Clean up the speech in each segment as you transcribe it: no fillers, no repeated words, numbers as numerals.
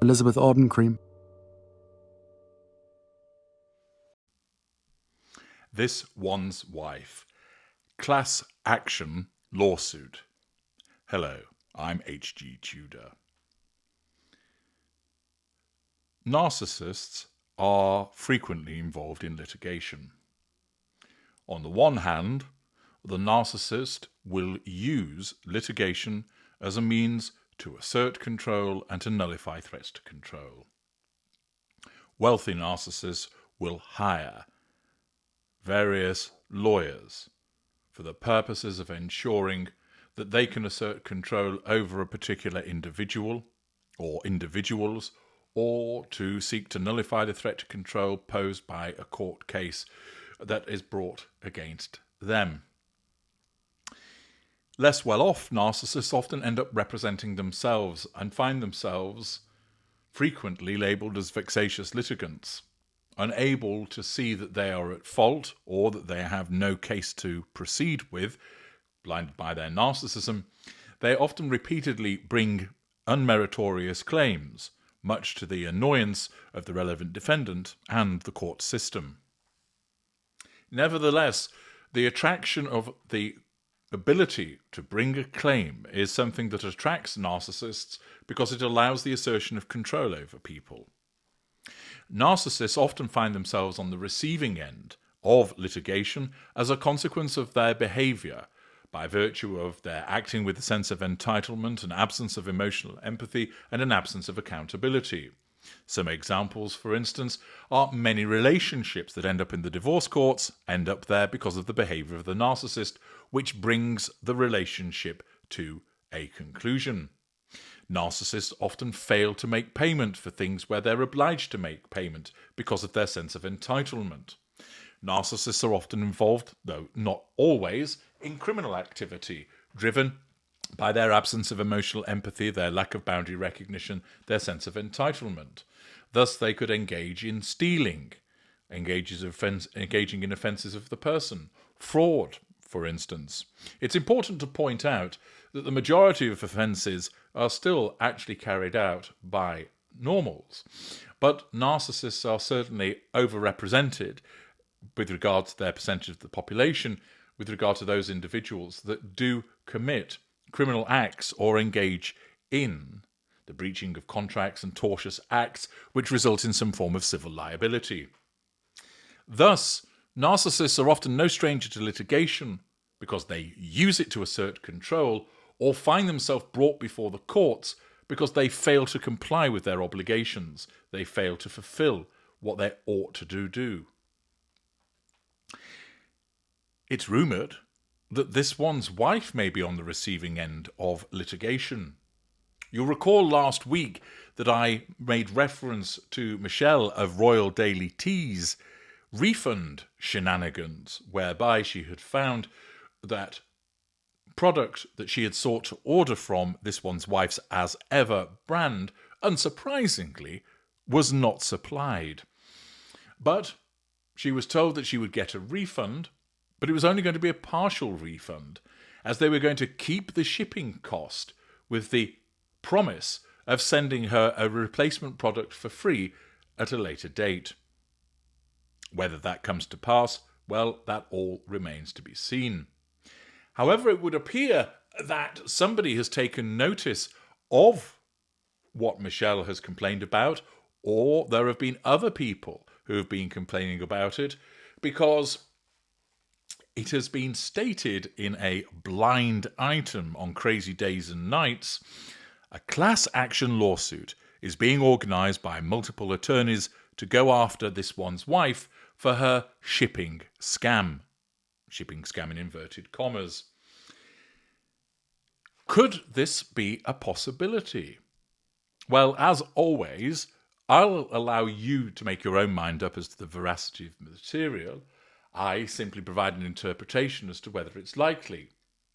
Elizabeth Audencream. This One's Wife. Class action lawsuit. Hello, I'm H.G. Tudor. Narcissists are frequently involved in litigation. On the one hand, the narcissist will use litigation as a means to assert control and to nullify threats to control. Wealthy narcissists will hire various lawyers for the purposes of ensuring that they can assert control over a particular individual or individuals, or to seek to nullify the threat to control posed by a court case that is brought against them. Less well-off narcissists often end up representing themselves and find themselves frequently labelled as vexatious litigants, unable to see that they are at fault or that they have no case to proceed with, blinded by their narcissism. They often repeatedly bring unmeritorious claims, much to the annoyance of the relevant defendant and the court system. Nevertheless, the attraction of the ability to bring a claim is something that attracts narcissists because it allows the assertion of control over people. Narcissists often find themselves on the receiving end of litigation as a consequence of their behaviour, by virtue of their acting with a sense of entitlement, an absence of emotional empathy, and an absence of accountability. Some examples, for instance, are many relationships that end up in the divorce courts end up there because of the behaviour of the narcissist, which brings the relationship to a conclusion. Narcissists often fail to make payment for things where they're obliged to make payment because of their sense of entitlement. Narcissists are often involved, though not always, in criminal activity, driven by their absence of emotional empathy, their lack of boundary recognition, their sense of entitlement. Thus, they could engage in stealing, engaging in offences of the person, fraud, for instance. It's important to point out that the majority of offences are still actually carried out by normals, but narcissists are certainly overrepresented with regard to their percentage of the population, with regard to those individuals that do commit criminal acts or engage in the breaching of contracts and tortious acts which result in some form of civil liability. Thus, narcissists are often no stranger to litigation because they use it to assert control, or find themselves brought before the courts because they fail to comply with their obligations. They fail to fulfill what they ought to do. It's rumoured that this one's wife may be on the receiving end of litigation. You'll recall last week that I made reference to Michelle of Royal Daily Tea's refund shenanigans, whereby she had found that product that she had sought to order from this one's wife's As Ever brand, unsurprisingly, was not supplied. But she was told that she would get a refund, but it was only going to be a partial refund, as they were going to keep the shipping cost with the promise of sending her a replacement product for free at a later date. Whether that comes to pass, well, that all remains to be seen. However, it would appear that somebody has taken notice of what Michelle has complained about, or there have been other people who have been complaining about it, because it has been stated in a blind item on Crazy Days and Nights, a class action lawsuit is being organised by multiple attorneys to go after this one's wife for her shipping scam. Shipping scam in inverted commas. Could this be a possibility? Well, as always, I'll allow you to make your own mind up as to the veracity of the material. I simply provide an interpretation as to whether it's likely.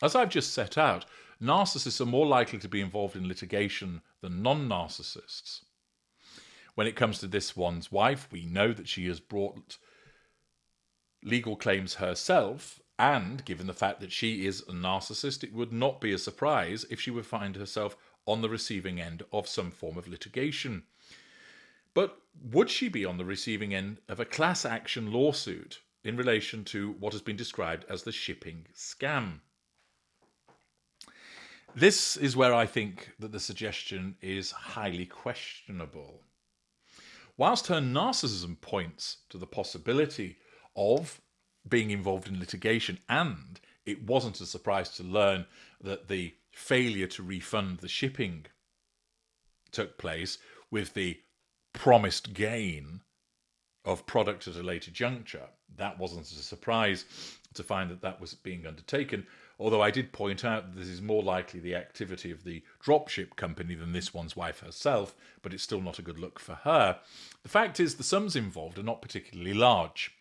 As I've just set out, narcissists are more likely to be involved in litigation than non-narcissists. When it comes to this one's wife, we know that she has brought legal claims herself, and given the fact that she is a narcissist, it would not be a surprise if she would find herself on the receiving end of some form of litigation. But would she be on the receiving end of a class action lawsuit in relation to what has been described as the shipping scam? This is where I think that the suggestion is highly questionable. Whilst her narcissism points to the possibility of being involved in litigation, and it wasn't a surprise to learn that the failure to refund the shipping took place with the promised gain of product at a later juncture. That wasn't a surprise to find that that was being undertaken, although I did point out that this is more likely the activity of the dropship company than this one's wife herself, but it's still not a good look for her. The fact is the sums involved are not particularly large.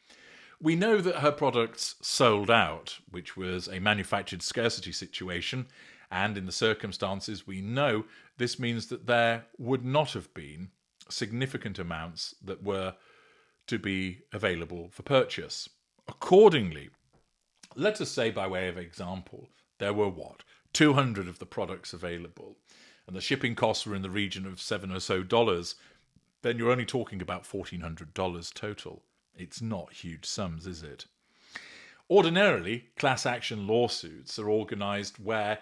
We know that her products sold out, which was a manufactured scarcity situation, and in the circumstances we know this means that there would not have been significant amounts that were to be available for purchase. Accordingly, let us say by way of example, there were 200 of the products available, and the shipping costs were in the region of $7 or so, then you're only talking about $1,400 total. It's not huge sums, is it? Ordinarily, class action lawsuits are organised where,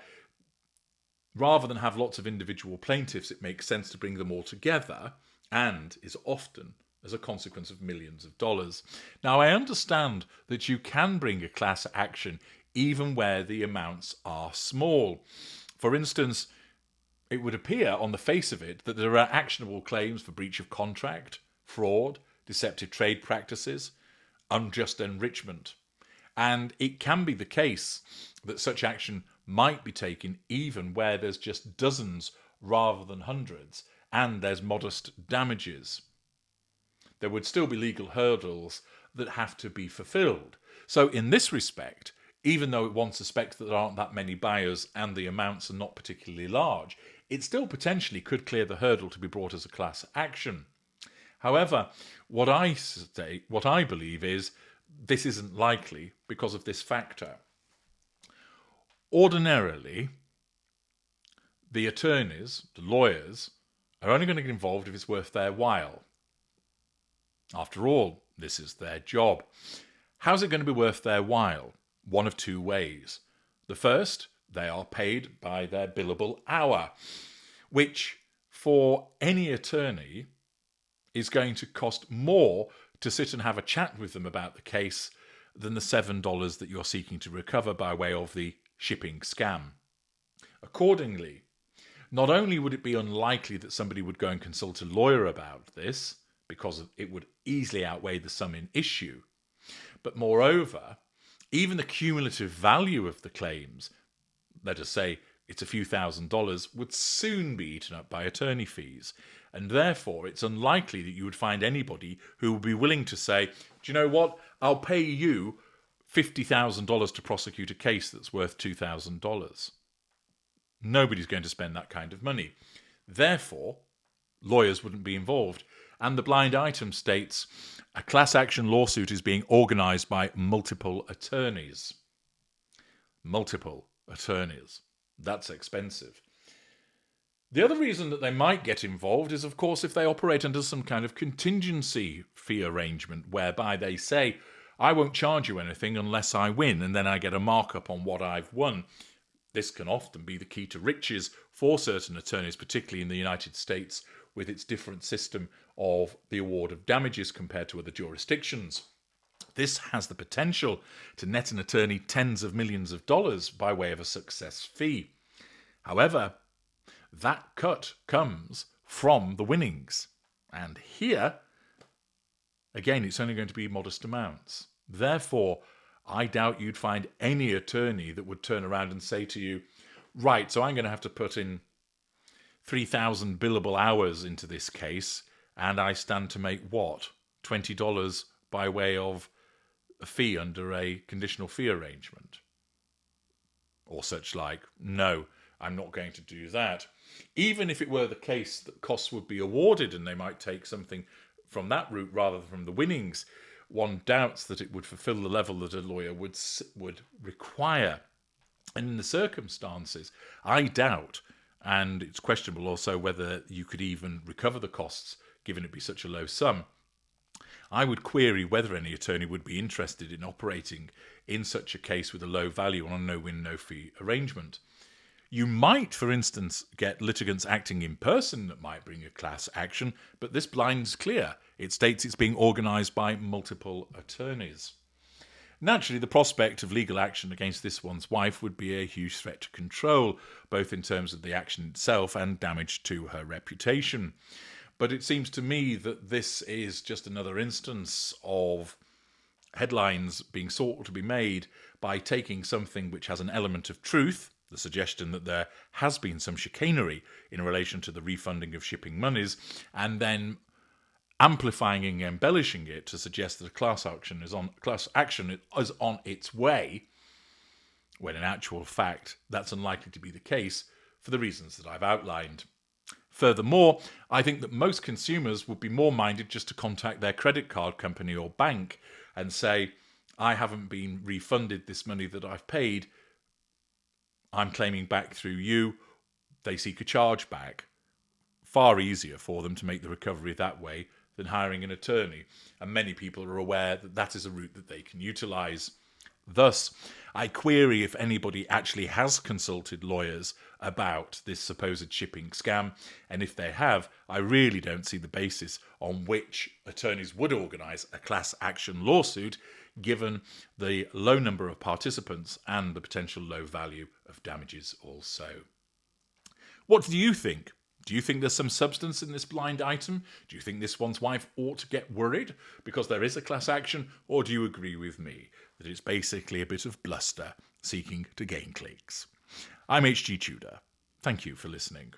rather than have lots of individual plaintiffs, it makes sense to bring them all together, and is often as a consequence of millions of dollars. Now, I understand that you can bring a class action even where the amounts are small. For instance, it would appear on the face of it that there are actionable claims for breach of contract, fraud, deceptive trade practices, unjust enrichment. And it can be the case that such action might be taken even where there's just dozens rather than hundreds, and there's modest damages. There would still be legal hurdles that have to be fulfilled. So in this respect, even though one suspects that there aren't that many buyers and the amounts are not particularly large, it still potentially could clear the hurdle to be brought as a class action. However, what I believe is this isn't likely because of this factor. Ordinarily, the attorneys, the lawyers, are only going to get involved if it's worth their while. After all, this is their job. How's it going to be worth their while? One of two ways. The first, they are paid by their billable hour, which for any attorney is going to cost more to sit and have a chat with them about the case than the $7 that you're seeking to recover by way of the shipping scam. Accordingly, not only would it be unlikely that somebody would go and consult a lawyer about this, because it would easily outweigh the sum in issue, but moreover, even the cumulative value of the claims, let us say it's a few $1,000s, would soon be eaten up by attorney fees. And therefore, it's unlikely that you would find anybody who would be willing to say, do you know what, I'll pay you $50,000 to prosecute a case that's worth $2,000. Nobody's going to spend that kind of money. Therefore, lawyers wouldn't be involved. And the blind item states, a class action lawsuit is being organised by multiple attorneys. Multiple attorneys. That's expensive. The other reason that they might get involved is, of course, if they operate under some kind of contingency fee arrangement whereby they say, I won't charge you anything unless I win, and then I get a markup on what I've won. This can often be the key to riches for certain attorneys, particularly in the United States, with its different system of the award of damages compared to other jurisdictions. This has the potential to net an attorney tens of millions of dollars by way of a success fee. However, that cut comes from the winnings. And here, again, it's only going to be modest amounts. Therefore, I doubt you'd find any attorney that would turn around and say to you, right, so I'm going to have to put in 3,000 billable hours into this case, and I stand to make what? $20 by way of a fee under a conditional fee arrangement. Or such like. No, I'm not going to do that. Even if it were the case that costs would be awarded and they might take something from that route rather than from the winnings, one doubts that it would fulfill the level that a lawyer would require. And in the circumstances, I doubt, and it's questionable also whether you could even recover the costs, given it be such a low sum. I would query whether any attorney would be interested in operating in such a case with a low value on a no-win, no-fee arrangement. You might, for instance, get litigants acting in person that might bring a class action, but this blind's clear. It states it's being organised by multiple attorneys. Naturally, the prospect of legal action against this one's wife would be a huge threat to control, both in terms of the action itself and damage to her reputation. But it seems to me that this is just another instance of headlines being sought to be made by taking something which has an element of truth, the suggestion that there has been some chicanery in relation to the refunding of shipping monies, and then amplifying and embellishing it to suggest that a class action is on its way, when in actual fact that's unlikely to be the case for the reasons that I've outlined. Furthermore, I think that most consumers would be more minded just to contact their credit card company or bank and say, I haven't been refunded this money that I've paid, I'm claiming back through you. They seek a charge back. Far easier for them to make the recovery that way than hiring an attorney, and many people are aware that that is a route that they can utilise. Thus, I query if anybody actually has consulted lawyers about this supposed shipping scam, and if they have, I really don't see the basis on which attorneys would organise a class action lawsuit, given the low number of participants and the potential low value of damages also. What do you think? Do you think there's some substance in this blind item? Do you think this one's wife ought to get worried because there is a class action? Or do you agree with me that it's basically a bit of bluster seeking to gain clicks? I'm H.G. Tudor. Thank you for listening.